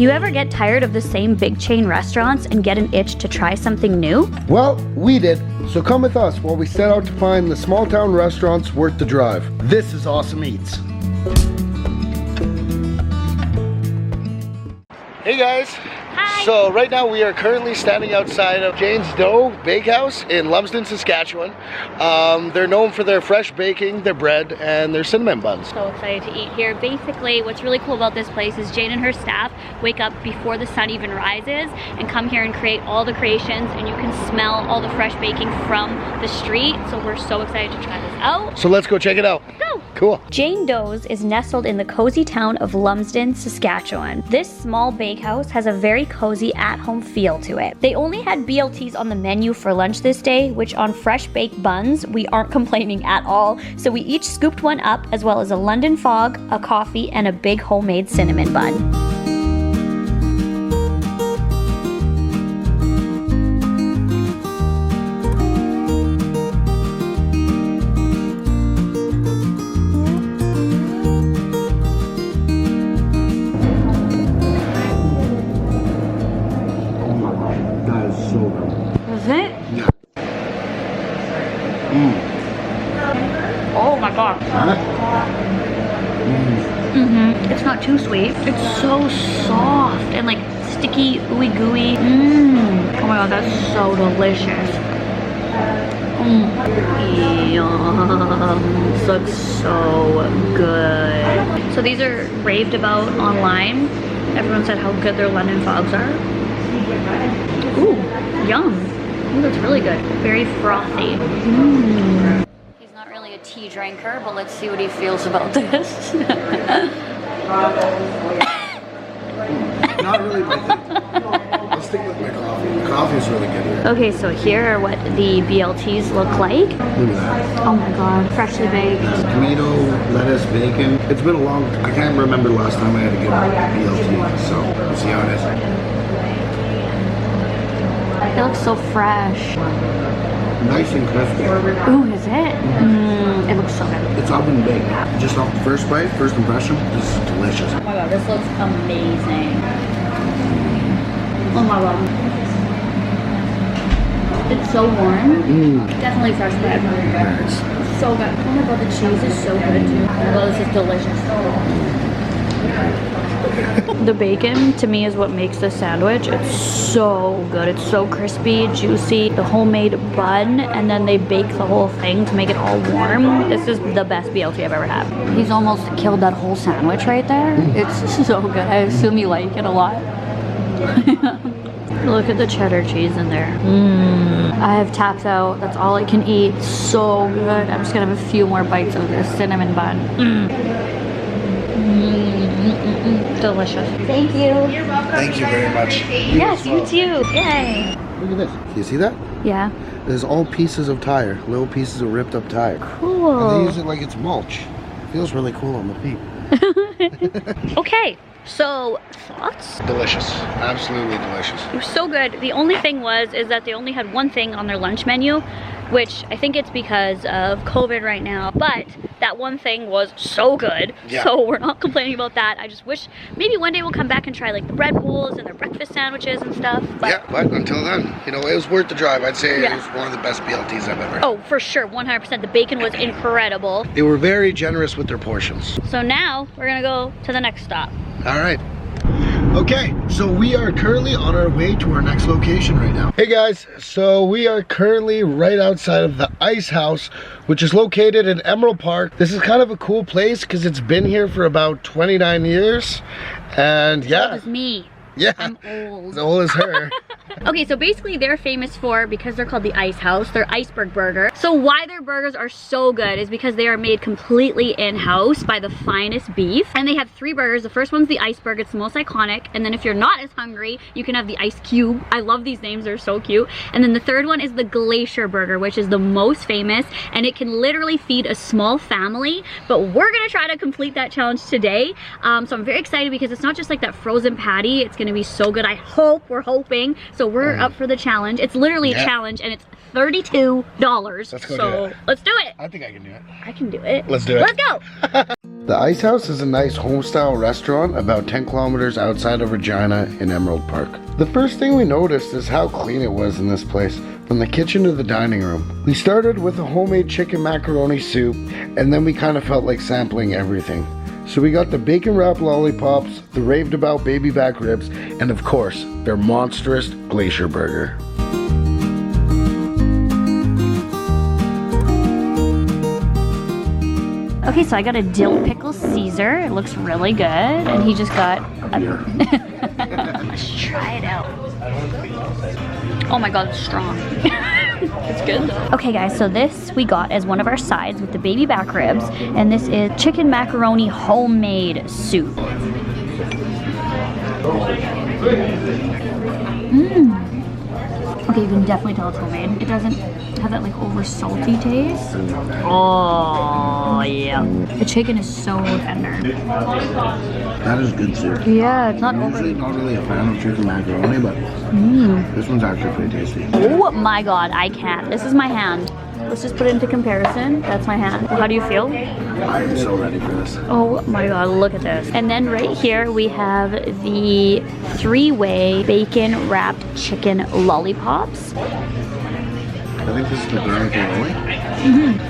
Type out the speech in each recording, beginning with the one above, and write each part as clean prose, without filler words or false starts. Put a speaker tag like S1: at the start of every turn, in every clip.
S1: You ever get tired of the same big chain restaurants and get an itch to try something new?
S2: Well, we did. So come with us while we set out to find the small town restaurants worth the drive. This is Ausam Eats. Hey guys.
S1: Hi.
S2: So right now we are currently standing outside of Jane's Dough Bakehouse in Lumsden, Saskatchewan. They're known for their fresh baking, their bread, and their cinnamon buns.
S1: So excited to eat here. Basically, what's really cool about this place is Jane and her staff wake up before the sun even rises and come here and create all the creations, and you can smell all the fresh baking from the street. So we're so excited to try this out.
S2: So let's go check it out.
S1: Go.
S2: Cool.
S1: Jane Dough's is nestled in the cozy town of Lumsden, Saskatchewan. This small bakehouse has a very cozy at-home feel to it. They only had BLTs on the menu for lunch this day, which on fresh baked buns, we aren't complaining at all. So we each scooped one up, as well as a London fog, a coffee, and a big homemade cinnamon bun. Oh my god. It's not too sweet. It's so soft and like sticky, ooey gooey. Oh my god, that's so delicious. Yum. This looks so good. So these are raved about online. Everyone said how good their London fogs are. Ooh, yum. Ooh, that's really good. Very frothy. He's not really a tea drinker, but let's see what he feels about this.
S2: Not really my thing. I'll stick with my coffee. The coffee is really good here.
S1: Okay, so here are what the BLTs look like.
S2: Look at that.
S1: Oh my god, freshly baked.
S2: Tomato, lettuce, bacon. It's been a long, I can't remember the last time I had a good BLT, so let's see how it is.
S1: It looks so fresh.
S2: Nice and crispy.
S1: Ooh, is it? It looks so good.
S2: It's oven baked. Just off the first bite, first impression, this is delicious.
S1: Oh my god, this looks amazing. Oh my god. It's so warm. Definitely fresh bread.
S2: Nice.
S1: So good. Oh my god, the cheese is so good too. Oh my god, this is delicious. The bacon to me is what makes this sandwich. It's so good. It's so crispy, juicy. The homemade bun, and then they bake the whole thing to make it all warm. This is the best BLT I've ever had. He's almost killed that whole sandwich right there. It's so good. I assume you like it a lot. Look at the cheddar cheese in there. I have tapped out. That's all I can eat. So good. I'm just gonna have a few more bites of this cinnamon bun. Delicious. Thank you.
S2: You're welcome. Thank you very much.
S1: Yes, you too. Yay.
S2: Look at this. Can you see that?
S1: Yeah.
S2: There's all pieces of tire, little pieces of ripped up tire.
S1: Cool.
S2: And they use it like it's mulch. Feels really cool on the feet.
S1: Okay, so thoughts?
S2: Delicious. Absolutely delicious.
S1: It was so good. The only thing is that they only had one thing on their lunch menu, which I think it's because of COVID right now, but that one thing was so good.
S2: Yeah.
S1: So we're not complaining about that. I just wish maybe one day we'll come back and try like the bread bowls and their breakfast sandwiches and stuff. But
S2: yeah, but until then, you know, it was worth the drive. I'd say
S1: Yeah.
S2: it was one of the best BLTs I've ever had.
S1: oh, for sure, 100%. The bacon was incredible.
S2: They were very generous with their portions.
S1: So now we're gonna go to the next stop.
S2: All right. Okay, so we are currently on our way to our next location right now. Hey guys, so we are currently right outside of the Ice House, which is located in Emerald Park. This is kind of a cool place because it's been here for about 29 years. And yeah.
S1: That was me.
S2: Yeah.
S1: I'm old.
S2: As old as her.
S1: Okay, so basically they're famous for, because they're called the Ice House, their iceberg burger. So why their burgers are so good is because they are made completely in-house by the finest beef. And they have 3 burgers. The first one's the iceberg, it's the most iconic. And then if you're not as hungry, you can have the ice cube. I love these names, they're so cute. And then the third one is the glacier burger, which is the most famous, and it can literally feed a small family. But we're gonna try to complete that challenge today. So I'm very excited because it's not just like that frozen patty, it's gonna be so good. We're hoping. So we're up for the challenge. It's literally a challenge, and it's $32.
S2: Let's go
S1: so
S2: do it.
S1: let's do it.
S2: I think I can do it.
S1: I can do it.
S2: Let's do it.
S1: Let's go.
S2: The Ice House is a nice home-style restaurant about 10 kilometers outside of Regina in Emerald Park. The first thing we noticed is how clean it was in this place, from the kitchen to the dining room. We started with a homemade chicken macaroni soup, and then we kind of felt like sampling everything. So we got the bacon wrapped lollipops, the raved about baby back ribs, and of course, their monstrous glacier burger.
S1: Okay, so I got a dill pickle Caesar. It looks really good. And he just got a... Let's try it out. Oh my god, it's strong. It's good though. Okay guys, so this we got as one of our sides with the baby back ribs. And this is chicken macaroni homemade soup. Okay, you can definitely tell it's homemade. It doesn't have that like over salty taste. Oh yeah. The chicken is so tender.
S2: That is good soup.
S1: Yeah, it's not
S2: I'm usually not really a fan of chicken macaroni, but this one's actually pretty tasty.
S1: Oh my god, I can't. This is my hand. Let's just put it into comparison. That's my hand. How do you feel?
S2: I am so ready for this.
S1: Oh my god, look at this. And then right here we have the 3-way bacon wrapped chicken lollipops.
S2: I think this is the garlic aioli.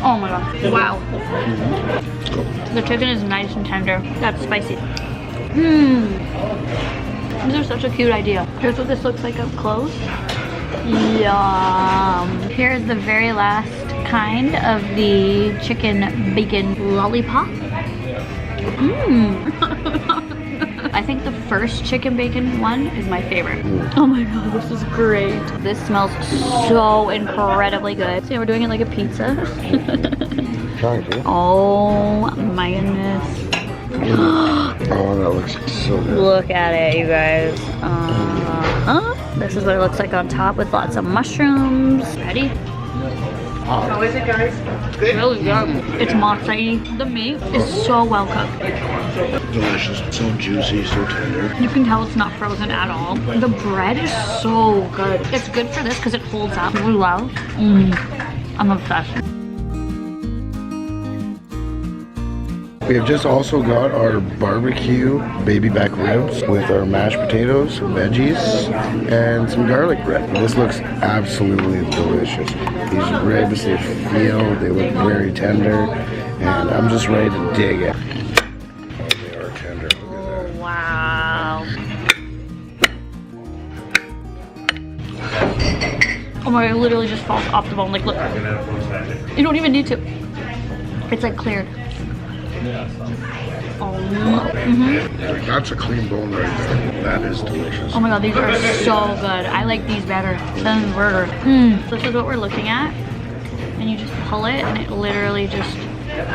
S1: Oh my god. Wow. The chicken is nice and tender. That's spicy. These are such a cute idea. Here's what this looks like up close. Yum. Here's the very last kind of the chicken bacon lollipop. I think the first chicken bacon one is my favorite. Oh my god, this is great. This smells so incredibly good. So yeah, we're doing it like a pizza. Oh my goodness.
S2: Oh, that looks so good.
S1: Look at it, you guys. This is what it looks like on top with lots of mushrooms. Ready?
S3: How is it, guys?
S1: Really good. It's mozzarella. The meat is so well cooked.
S2: Delicious. So juicy, so tender.
S1: You can tell it's not frozen at all. The bread is so good. It's good for this because it holds up really well. I'm obsessed.
S2: We have just also got our barbecue baby back ribs with our mashed potatoes, veggies, and some garlic bread. This looks absolutely delicious. These ribs, they look very tender, and I'm just ready to dig it. Oh, they are tender. Look at that.
S1: Wow. Oh my god, it literally just falls off the bone. Like, look. You don't even need to. It's like cleared.
S2: That's a clean bone right there. That is delicious.
S1: Oh my god, these are so good. I like these better than the burger. This is what we're looking at. And you just pull it and it literally just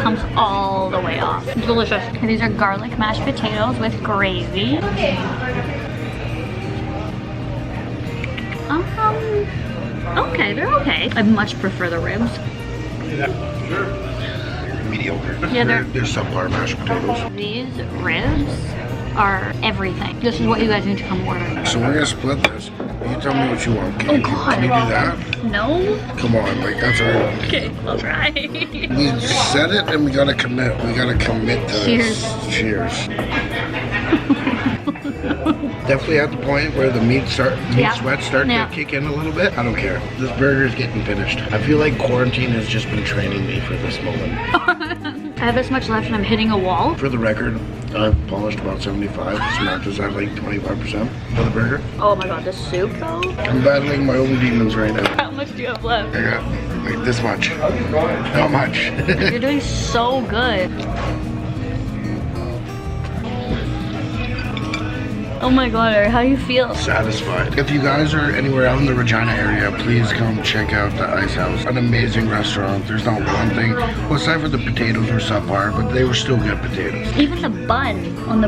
S1: comes all the way off. It's delicious. Okay, these are garlic mashed potatoes with gravy. Okay, they're okay. I much prefer the ribs.
S2: Mediocre.
S1: Yeah, they're
S2: subpar mashed potatoes.
S1: These ribs are everything. This is what you guys need to come order.
S2: So we're gonna split this. You tell me what you want. Can you do that?
S1: No.
S2: Come on, like that's our.
S1: Okay, I'll try.
S2: We said it and we gotta commit. We gotta commit to
S1: Cheers.
S2: this. Cheers. Definitely at the point where the meat sweats start to kick in a little bit. I don't care. This burger's getting finished. I feel like quarantine has just been training me for this moment.
S1: I have this much left and I'm hitting a wall.
S2: For the record, I've polished about 75. Samantha's at like 25% for the burger.
S1: Oh my god, the soup though?
S2: I'm battling my own demons right now.
S1: How much do you have left?
S2: I got like this much. Not much.
S1: You're doing so good. Oh my god, how do you feel?
S2: Satisfied. If you guys are anywhere out in the Regina area, please come check out the Ice House. An amazing restaurant. There's not one thing. Well, aside from the potatoes were subpar, but they were still good potatoes.
S1: Even the bun on the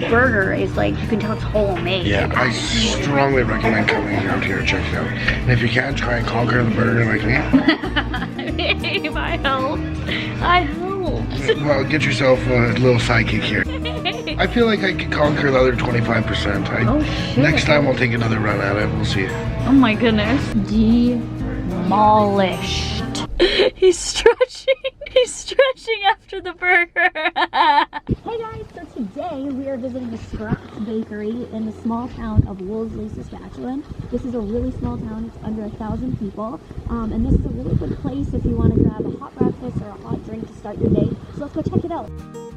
S1: burger is like, you can tell it's homemade.
S2: Yeah, I strongly recommend coming out here and checking it out. And if you can't, try and conquer the burger like me.
S1: Babe, I helped. I helped.
S2: Well, get yourself a little sidekick here. I feel like I could conquer the other 25%.
S1: Oh shit.
S2: Next time I'll take another run at it. We'll see.
S1: Oh my goodness. Demolished. He's stretching. He's stretching after the burger. Hey guys, so today we are visiting the Scraps Bakery in the small town of Wolseley, Saskatchewan. This is a really small town, it's under 1,000 people. And this is a really good place if you want to grab a hot breakfast or a hot drink to start your day. So let's go check it out.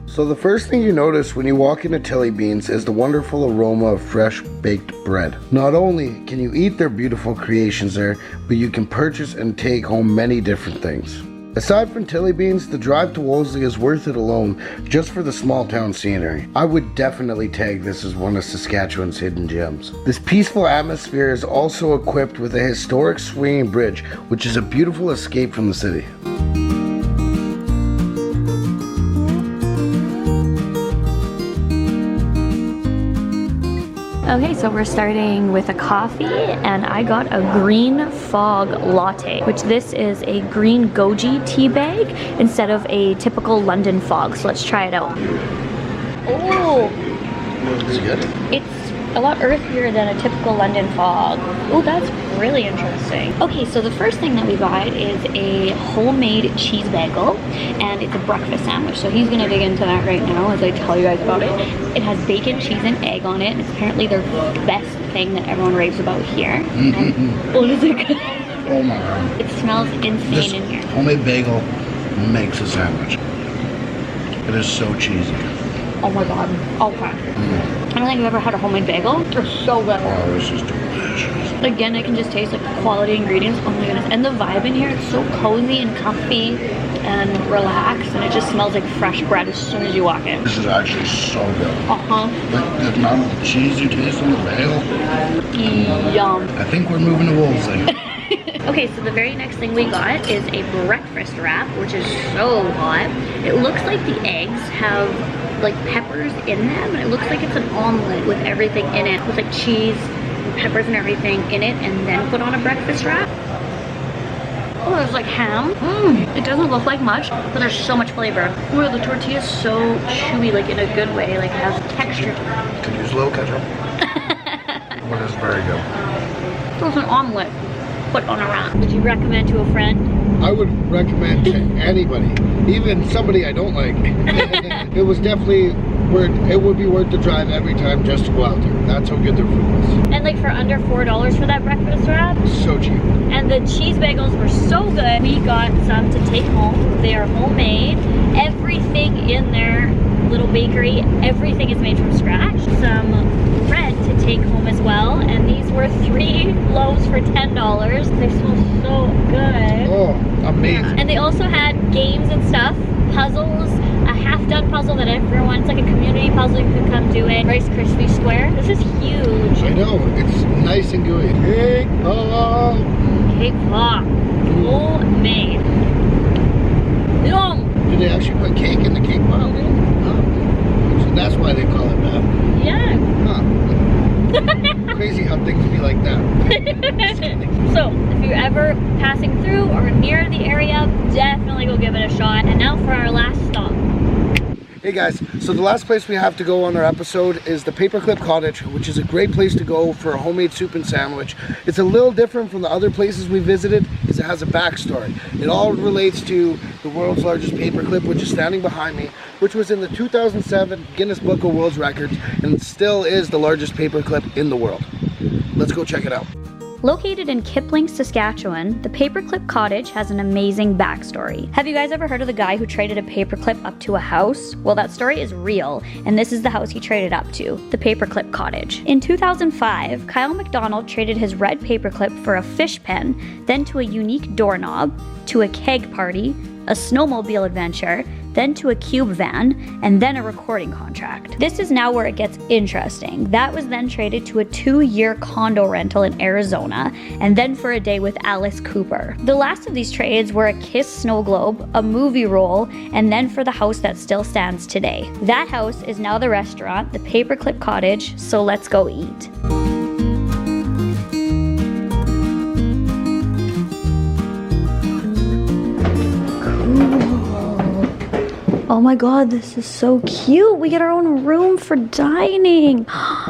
S2: So the first thing you notice when you walk into Tillie Beans is the wonderful aroma of fresh baked bread. Not only can you eat their beautiful creations there, but you can purchase and take home many different things. Aside from Tillie Beans, the drive to Wolseley is worth it alone just for the small town scenery. I would definitely tag this as one of Saskatchewan's hidden gems. This peaceful atmosphere is also equipped with a historic swinging bridge, which is a beautiful escape from the city.
S1: Okay, so we're starting with a coffee, and I got a green fog latte, which this is a green goji tea bag instead of a typical London fog. So let's try it out. Oh,
S2: Is it good?
S1: it's a lot earthier than a typical London fog. Oh, that's really interesting. Okay, so the first thing that we got is a homemade cheese bagel, and it's a breakfast sandwich. So he's gonna dig into that right now as I tell you guys about it. It has bacon, cheese, and egg on it, and it's apparently their best thing that everyone raves about here. What is it?
S2: Oh my god.
S1: It smells insane in here.
S3: Homemade bagel makes a sandwich. It is so cheesy.
S1: Oh my god. Okay. I don't think I've ever had a homemade bagel. They're so good.
S3: Oh, this is delicious.
S1: Again, I can just taste like the quality ingredients. Oh my goodness. And the vibe in here, it's so cozy and comfy and relaxed, and it just smells like fresh bread as soon as you walk in.
S3: This is actually so good.
S1: Uh-huh.
S3: Like the amount of cheese you taste on the bagel.
S1: Yum.
S3: I think we're moving to Wolseley.
S1: Okay, so the very next thing we got is a breakfast wrap, which is so hot. It looks like the eggs have like peppers in them, and it looks like it's an omelet with everything in it, with like cheese and peppers and everything in it, and then put on a breakfast wrap. Oh, there's like ham. It doesn't look like much, but there's so much flavor. Oh, the tortilla is so chewy, like in a good way, like it has texture to it.
S3: Could use a little ketchup. But it's very good.
S1: So it's an omelet put on a wrap. Would you recommend to a friend?
S2: I would recommend to anybody, even somebody I don't like. It was definitely it would be worth the drive every time just to go out there. That's how good their food was.
S1: And like for under $4 for that breakfast wrap.
S2: So cheap.
S1: And the cheese bagels were so good. We got some to take home. They are homemade. Everything in their little bakery, everything is made from scratch. Some bread to take home as well. And these were 3 loaves for $10. They smell so good.
S2: Oh, amazing.
S1: And they also had games and stuff, puzzles, a half-done puzzle that everyone, it's like a community puzzle, you could come do it. Rice Krispie Square. This is huge.
S2: I know, it's nice and good. Cake pop.
S1: Cake pop. Homemade. Yum.
S2: Did they actually put cake in the cake pop? Oh. So that's why they call it that.
S1: Yeah.
S2: Huh. Crazy how things be like that.
S1: So, if you're ever passing through or near the area, definitely go give it a shot. And now for our last stop.
S2: Hey guys, so the last place we have to go on our episode is the Paperclip Cottage, which is a great place to go for a homemade soup and sandwich. It's a little different from the other places we visited because it has a backstory. It all relates to the world's largest paperclip, which is standing behind me, which was in the 2007 Guinness Book of World Records and still is the largest paperclip in the world. Let's go check it out.
S1: Located in Kipling, Saskatchewan, the Paperclip Cottage has an amazing backstory. Have you guys ever heard of the guy who traded a paperclip up to a house? Well, that story is real, and this is the house he traded up to, the Paperclip Cottage. In 2005, Kyle McDonald traded his red paperclip for a fish pen, then to a unique doorknob, to a keg party, a snowmobile adventure, then to a cube van, and then a recording contract. This is now where it gets interesting. That was then traded to a 2-year condo rental in Arizona, and then for a day with Alice Cooper. The last of these trades were a Kiss snow globe, a movie role, and then for the house that still stands today. That house is now the restaurant, the Paperclip Cottage, so let's go eat. Oh my god, this is so cute. We get our own room for dining.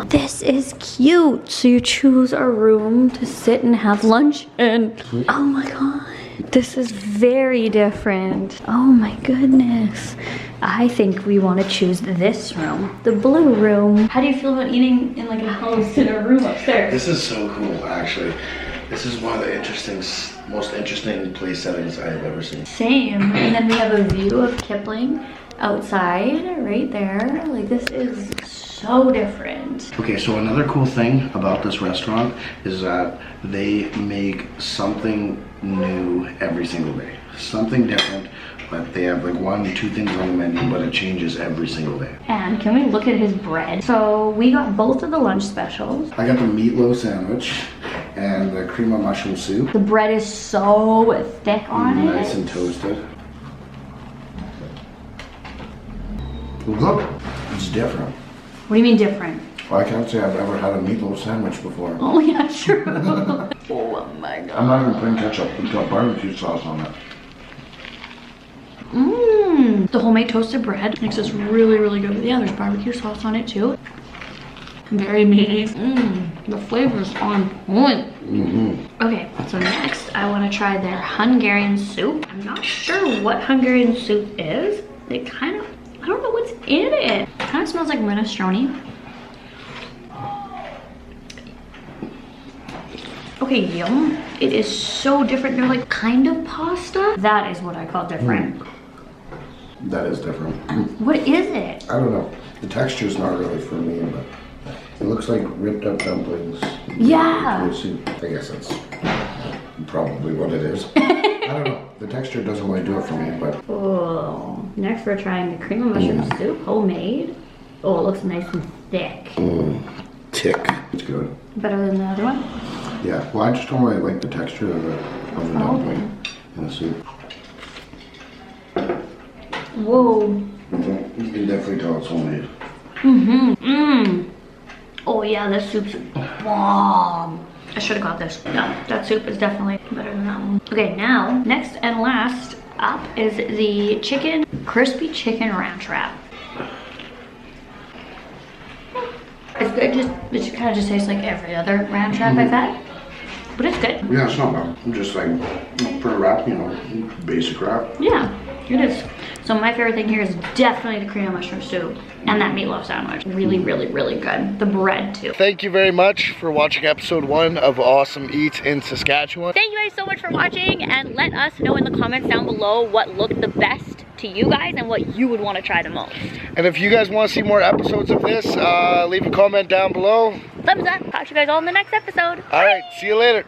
S1: This is cute. So you choose a room to sit and have lunch in. Oh my god. This is very different. Oh my goodness. I think we want to choose this room, the blue room. How do you feel about eating in like a house in a room upstairs?
S3: This is so cool, actually. This is one of the most interesting place settings I have ever seen.
S1: Same. And then we have a view of Kipling outside right there. Like, this is so different.
S3: Okay, so another cool thing about this restaurant is that they make something new every single day. Something different, but they have like 1, 2 things on the menu, but it changes every single day.
S1: And can we look at his bread? So we got both of the lunch specials.
S3: I got the meatloaf sandwich and the cream of mushroom soup.
S1: The bread is so thick on it.
S3: Nice and toasted. Look, it's different.
S1: What do you mean different?
S3: Well, I can't say I've ever had a meatloaf sandwich before.
S1: Oh yeah, true. Oh my god.
S3: I'm not even putting ketchup, it's got barbecue sauce on it.
S1: Mmm. The homemade toasted bread makes this really, really good. Yeah, there's barbecue sauce on it too. Very meaty. Mmm. The flavor's on point. Okay, so next I want to try their Hungarian soup. I'm not sure what Hungarian soup is. It kind of, I don't know what's in it. It kind of smells like minestrone. Okay, yum. It is so different. They're like kind of pasta. That is what I call different.
S3: That is different.
S1: What is it?
S3: I don't know. The texture is not really for me, but it looks like ripped up dumplings.
S1: Yeah.
S3: I guess that's probably what it is. I don't know. The texture doesn't really do it for me, but.
S1: Oh, next we're trying the cream of mushroom soup, homemade. Oh, it looks nice and thick.
S3: Thick. It's good.
S1: Better than the other one?
S3: Yeah. Well, I just don't really like the texture of the dumpling and the soup.
S1: Whoa.
S3: You can definitely tell it's homemade.
S1: Oh yeah, this soup's bomb. I should have got this. No, that soup is definitely better than that one. Okay, now, next and last up is the crispy chicken ranch wrap. It's good, it kind of just tastes like every other ranch wrap I've had. But it's good.
S3: Yeah, it's not bad. I'm just like, for a wrap, you know, basic wrap.
S1: Yeah, it is. So my favorite thing here is definitely the cream of mushroom soup and that meatloaf sandwich. Really, really, really good. The bread too.
S2: Thank you very much for watching episode 1 of Awesome Eats in Saskatchewan.
S1: Thank you guys so much for watching, and let us know in the comments down below what looked the best to you guys and what you would want to try the most.
S2: And if you guys want to see more episodes of this, leave a comment down below.
S1: Thumbs up. Catch you guys all in the next episode.
S2: All right, see you later.